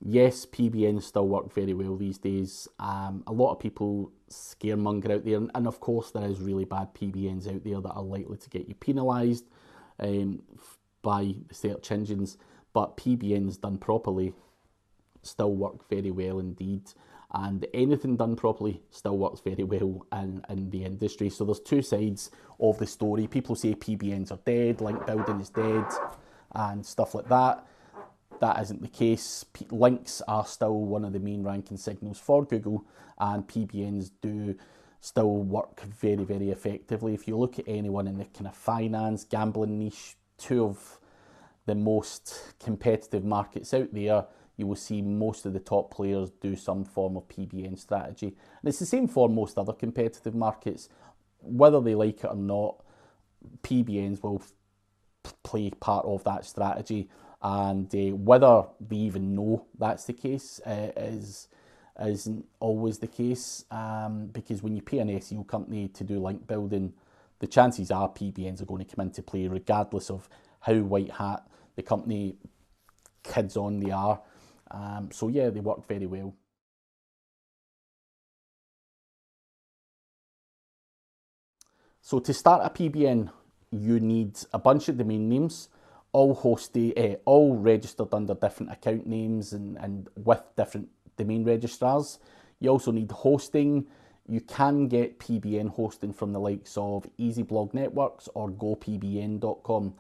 Yes, PBNs still work very well these days. A lot of people scaremonger out there, and of course there is really bad PBNs out there that are likely to get you penalised by the search engines. But PBNs done properly still work very well indeed. And anything done properly still works very well in the industry. So there's two sides of the story. People say PBNs are dead, link building is dead, and stuff like that. That isn't the case. Links are still one of the main ranking signals for Google, and PBNs do still work very, very effectively. If you look at anyone in the kind of finance, gambling niche, two of the most competitive markets out there, you will see most of the top players do some form of PBN strategy. And it's the same for most other competitive markets. Whether they like it or not, PBNs will play part of that strategy. And whether they even know that's the case isn't always the case, because when you pay an SEO company to do link building, the chances are PBNs are going to come into play regardless of how white hat the company kids on they are. So yeah, they work very well. So to start a PBN, you need a bunch of domain names, all hosted, all registered under different account names and with different domain registrars. You also need hosting. You can get PBN hosting from the likes of EasyBlog Networks or GoPBN.com.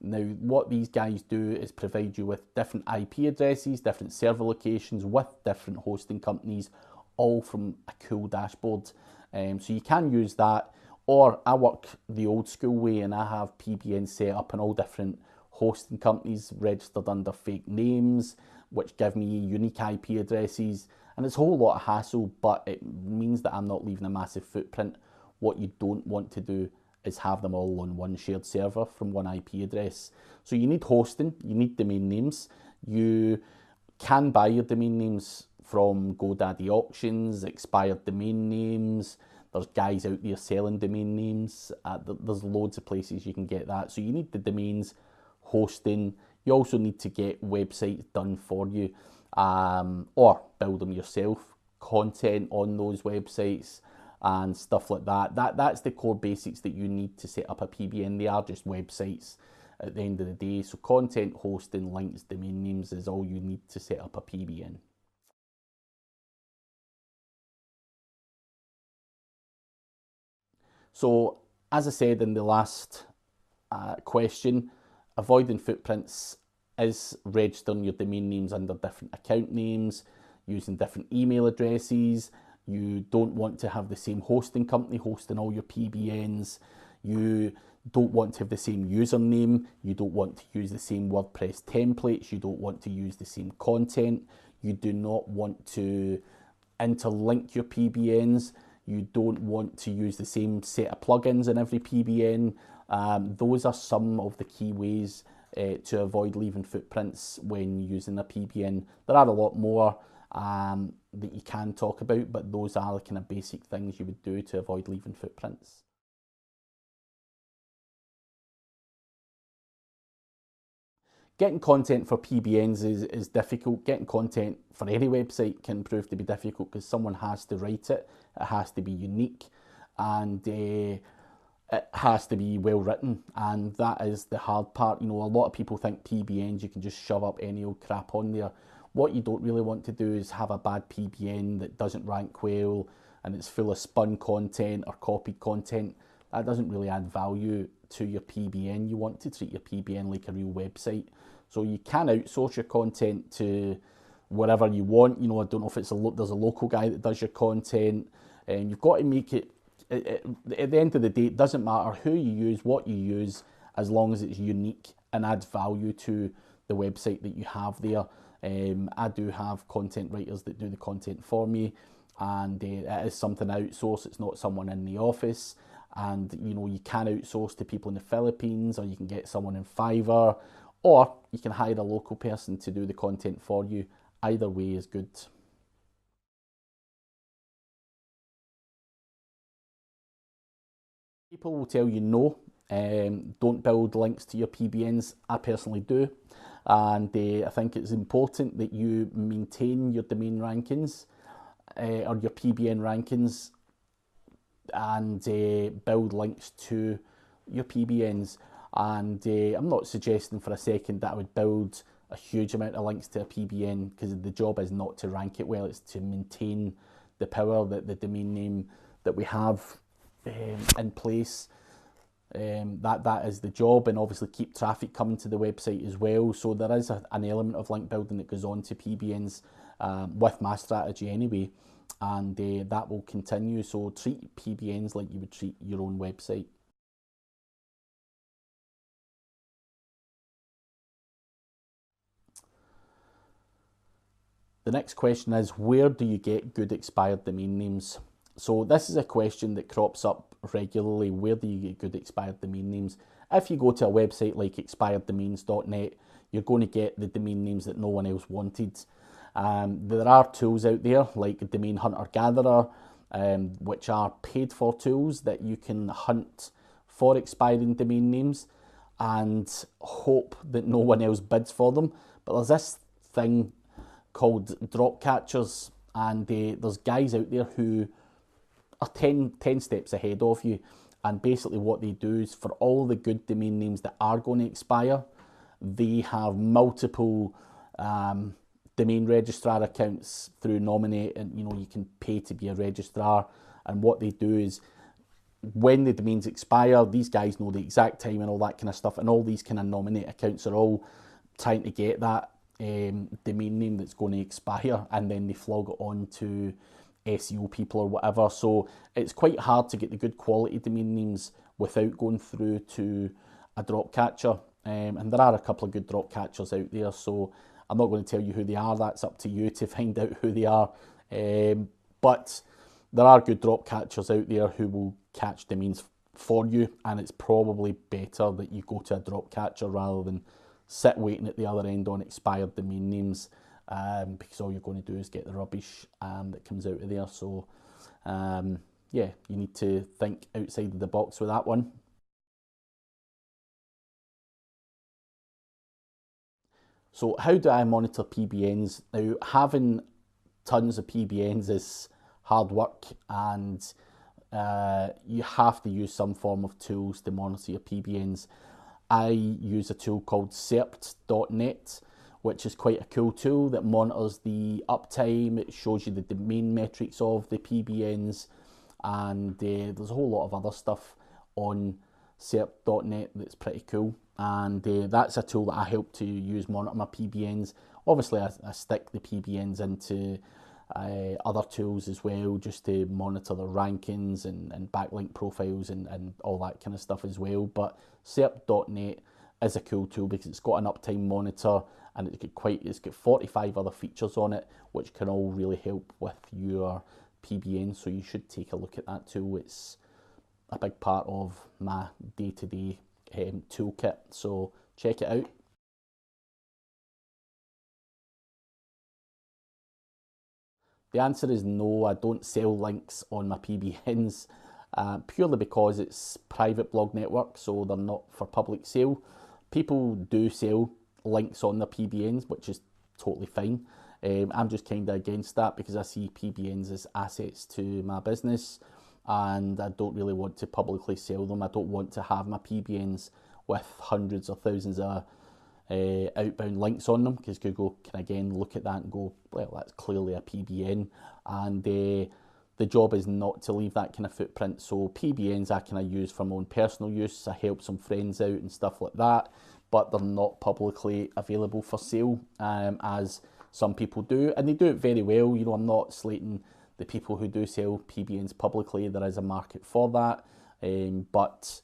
Now, what these guys do is provide you with different IP addresses, different server locations with different hosting companies, all from a cool dashboard. So you can use that, or I work the old school way and I have PBN set up in all different hosting companies registered under fake names, which give me unique IP addresses. And it's a whole lot of hassle, but it means that I'm not leaving a massive footprint. What you don't want to do is have them all on one shared server from one IP address. So you need hosting, you need domain names. You can buy your domain names from GoDaddy auctions, expired domain names. There's guys out there selling domain names. There's loads of places you can get that. So you need the domains, hosting. You also need to get websites done for you, or build them yourself, content on those websites and stuff like that. That's the core basics that you need to set up a PBN. They are just websites at the end of the day. So content, hosting, links, domain names is all you need to set up a PBN. So as I said in the last question, avoiding footprints is registering your domain names under different account names, using different email addresses. You don't want to have the same hosting company hosting all your PBNs. You don't want to have the same username. You don't want to use the same WordPress templates. You don't want to use the same content. You do not want to interlink your PBNs. You don't want to use the same set of plugins in every PBN. Those are some of the key ways to avoid leaving footprints when using a PBN. There are a lot more that you can talk about, but those are the kind of basic things you would do to avoid leaving footprints. Getting content for PBNs is difficult. Getting content for any website can prove to be difficult because someone has to write it. It has to be unique, and it has to be well written, and that is the hard part. You know, a lot of people think PBNs you can just shove up any old crap on there. What you don't really want to do is have a bad PBN that doesn't rank well and it's full of spun content or copied content. That doesn't really add value to your PBN. You want to treat your PBN like a real website. So you can outsource your content to wherever you want. You know, I don't know if there's a local guy that does your content, and you've got to make it. At the end of the day, it doesn't matter who you use, what you use, as long as it's unique and adds value to the website that you have there. I do have content writers that do the content for me, and it is something I outsource. It's not someone in the office. And you know, you can outsource to people in the Philippines, or you can get someone in Fiverr, or you can hire a local person to do the content for you. Either way is good. People will tell you no, don't build links to your PBNs. I personally do. and I think it's important that you maintain your domain rankings or your PBN rankings, and build links to your PBNs. And I'm not suggesting for a second that I would build a huge amount of links to a PBN, because the job is not to rank it well, it's to maintain the power that the domain name that we have in place. That is the job, and obviously keep traffic coming to the website as well. So there is an element of link building that goes on to PBNs with my strategy anyway, and that will continue. So treat PBNs like you would treat your own website. The next question is, where do you get good expired domain names? So this is a question that crops up regularly. Where do you get good expired domain names? If you go to a website like expireddomains.net, you're going to get the domain names that no one else wanted. There are tools out there like Domain Hunter Gatherer, which are paid for tools that you can hunt for expiring domain names and hope that no one else bids for them. But there's this thing called drop catchers, and there's guys out there who are 10 steps ahead of you, and basically what they do is, for all the good domain names that are going to expire, they have multiple domain registrar accounts through Nominate, and you can pay to be a registrar. And what they do is, when the domains expire, these guys know the exact time and all that kind of stuff, and all these kind of Nominate accounts are all trying to get that domain name that's going to expire, and then they flog it on to SEO people or whatever. So it's quite hard to get the good quality domain names without going through to a drop catcher, and there are a couple of good drop catchers out there, so I'm not going to tell you who they are. That's up to you to find out who they are, but there are good drop catchers out there who will catch domains for you, and it's probably better that you go to a drop catcher rather than sit waiting at the other end on expired domain names, because all you're going to do is get the rubbish that comes out of there. So yeah, you need to think outside of the box with that one. So how do I monitor PBNs? Now, having tons of PBNs is hard work, and you have to use some form of tools to monitor your PBNs. I use a tool called serpt.net, which is quite a cool tool that monitors the uptime. It shows you the domain metrics of the PBNs, and there's a whole lot of other stuff on serpt.net that's pretty cool. And that's a tool that I help to use monitor my PBNs. Obviously, I stick the PBNs into other tools as well, just to monitor the rankings and backlink profiles and all that kind of stuff as well. But serpt.net is a cool tool because it's got an uptime monitor, and it's got 45 other features on it, which can all really help with your PBN. So you should take a look at that tool. It's a big part of my day-to-day toolkit, so check it out. The answer is no, I don't sell links on my PBNs, purely because it's private blog network, so they're not for public sale. People do sell links on their PBNs, which is totally fine. I'm just kind of against that because I see PBNs as assets to my business, and I don't really want to publicly sell them. I don't want to have my PBNs with hundreds or thousands of outbound links on them, because Google can again look at that and go, well, that's clearly a PBN, and the job is not to leave that kind of footprint. So PBNs I kind of use for my own personal use. I help some friends out and stuff like that, but they're not publicly available for sale, as some people do, and they do it very well. I'm not slating the people who do sell PBNs publicly. There is a market for that, but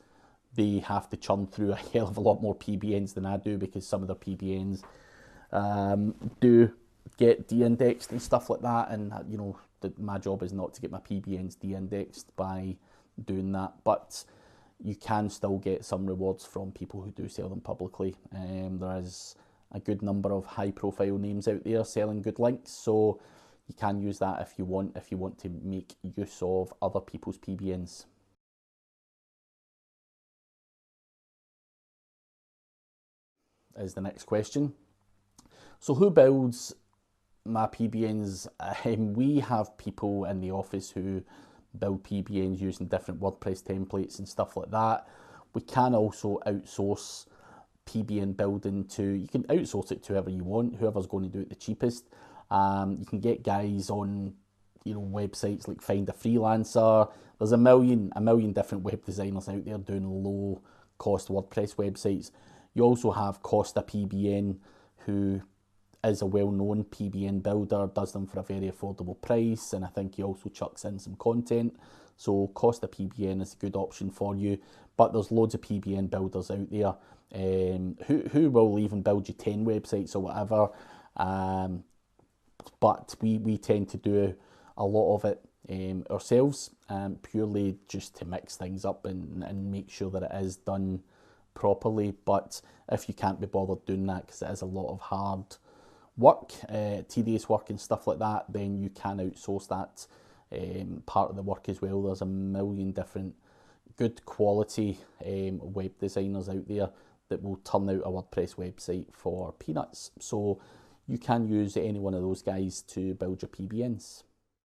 they have to churn through a hell of a lot more PBNs than I do, because some of their PBNs do get de-indexed and stuff like that, and my job is not to get my PBNs de-indexed by doing that, but you can still get some rewards from people who do sell them publicly. There is a good number of high profile names out there selling good links, so you can use that if you want to make use of other people's PBNs. Is the next question. So who builds my PBNs? We have people in the office who build PBNs using different WordPress templates and stuff like that. We can also outsource PBN building to, you can outsource it to whoever you want, whoever's going to do it the cheapest. You can get guys on, websites like Find a Freelancer. There's a million different web designers out there doing low cost WordPress websites. You also have Costa PBN, who is a well-known PBN builder, does them for a very affordable price, and I think he also chucks in some content. So Costa PBN is a good option for you, but there's loads of PBN builders out there who will even build you 10 websites or whatever. But we tend to do a lot of it ourselves, purely just to mix things up and make sure that it is done properly. But if you can't be bothered doing that, because it is a lot of hard work, tedious work and stuff like that, then you can outsource that part of the work as well. There's a million different good quality web designers out there that will turn out a WordPress website for peanuts. So you can use any one of those guys to build your PBNs.